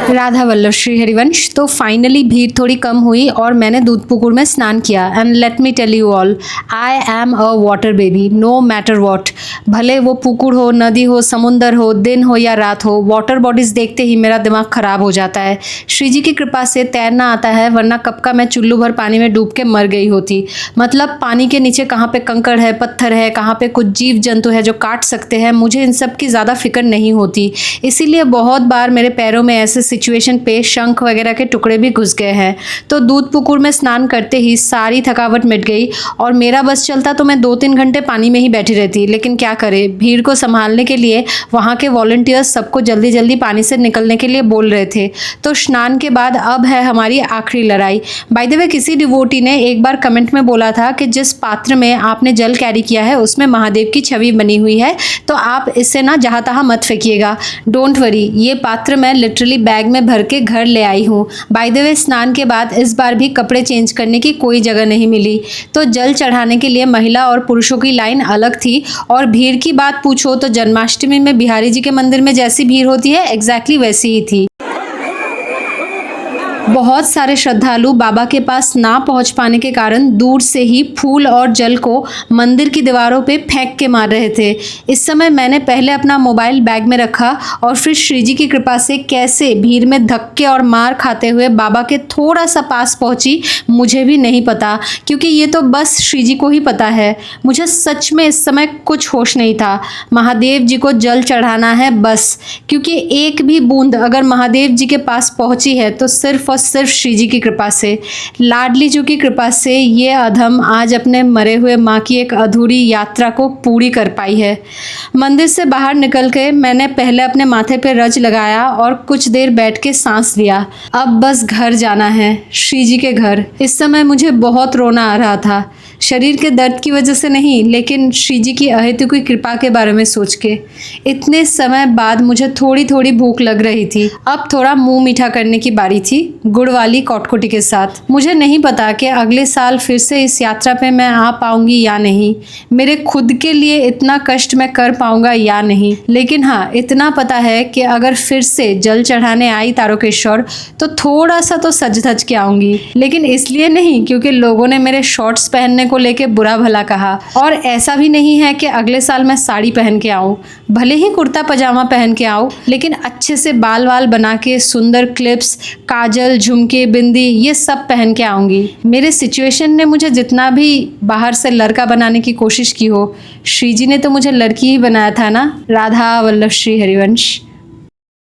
राधा वल्लभ श्री हरिवंश। तो फाइनली भीड़ थोड़ी कम हुई और मैंने दूधपुकुर में स्नान किया। And let me tell you all, I am a water baby no matter what. भले वो पुकुर हो, नदी हो, समुंदर हो, दिन हो या रात हो, वाटर बॉडीज देखते ही मेरा दिमाग खराब हो जाता है। श्री जी की कृपा से तैरना आता है, वरना कब का मैं चुल्लू भर पानी में डूब के मर गई होती। मतलब पानी के नीचे कहाँ पे कंकड़ है, पत्थर है, कहाँ पे कुछ जीव जंतु है जो काट सकते हैं, मुझे इन सब की ज़्यादा फिक्र नहीं होती। इसीलिए बहुत बार मेरे पैरों में ऐसे सिचुएशन पे शंख वगैरह के टुकड़े भी घुस गए हैं। तो दूधपुकुर में स्नान करते ही सारी थकावट मिट गई और मेरा बस चलता तो मैं 2-3 घंटे पानी में ही बैठी रहती। लेकिन क्या करे, भीड़ को संभालने के लिए वहाँ के वॉलंटियर्स सबको जल्दी जल्दी पानी से निकलने के लिए बोल रहे थे। तो स्नान के बाद अब है हमारी आखिरी लड़ाई। बाय द वे, किसी डिवोटी ने एक बार कमेंट में बोला था कि जिस पात्र में आपने जल कैरी किया है उसमें महादेव की छवि बनी हुई है, तो आप इससे ना जहाँ तहाँ मत फेंकिएगा। डोंट वरी, ये पात्र मैं लिटरली बैग में भर के घर ले आई हूँ। बाय द वे, स्नान के बाद इस बार भी कपड़े चेंज करने की कोई जगह नहीं मिली। तो जल चढ़ाने के लिए महिला और पुरुषों की लाइन अलग थी। और भीड़ की बात पूछो तो जन्माष्टमी में बिहारी जी के मंदिर में जैसी भीड़ होती है एग्जैक्टली वैसी ही थी। बहुत सारे श्रद्धालु बाबा के पास ना पहुंच पाने के कारण दूर से ही फूल और जल को मंदिर की दीवारों पे फेंक के मार रहे थे। इस समय मैंने पहले अपना मोबाइल बैग में रखा और फिर श्री जी की कृपा से कैसे भीड़ में धक्के और मार खाते हुए बाबा के थोड़ा सा पास पहुंची, मुझे भी नहीं पता, क्योंकि ये तो बस श्री जी को ही पता है। मुझे सच में इस समय कुछ होश नहीं था। महादेव जी को जल चढ़ाना है बस, क्योंकि एक भी बूंद अगर महादेव जी के पास पहुंची है तो सिर्फ और सिर्फ श्री जी की कृपा से, लाडली जी की कृपा से ये अधम आज अपने मरे हुए माँ की एक अधूरी यात्रा को पूरी कर पाई है। मंदिर से बाहर निकल के मैंने पहले अपने माथे पे रज लगाया और कुछ देर बैठ के सांस लिया। अब बस घर जाना है, श्री जी के घर। इस समय मुझे बहुत रोना आ रहा था, शरीर के दर्द की वजह से नहीं, लेकिन श्री जी की अहेतुकी कृपा के बारे में सोच के। इतने समय बाद मुझे थोड़ी थोड़ी भूख लग रही थी। अब थोड़ा मुंह मीठा करने की बारी थी, गुड़ वाली कटकोटी के साथ। मुझे नहीं पता कि अगले साल फिर से इस यात्रा पे मैं आ पाऊंगी या नहीं, मेरे खुद के लिए इतना कष्ट मैं कर पाऊंगा या नहीं। लेकिन हाँ, इतना पता है कि अगर फिर से जल चढ़ाने आई तारकेश्वर तो थोड़ा सा तो सज धज के आऊंगी। लेकिन इसलिए नहीं क्योंकि लोगों ने मेरे शॉर्ट्स पहनने को लेके बुरा भला कहा, और ऐसा भी नहीं है कि अगले साल मैं साड़ी पहन के आऊं। भले ही कुर्ता पजामा पहन के आऊं, लेकिन अच्छे से बाल वाल बना के, सुंदर क्लिप्स, काजल, झुमके, बिंदी, ये सब पहन के आऊंगी। मेरे सिचुएशन ने मुझे जितना भी बाहर से लड़का बनाने की कोशिश की हो, श्री जी ने तो मुझे लड़की ही बनाया था ना। राधा वल्लभ श्री हरिवंश।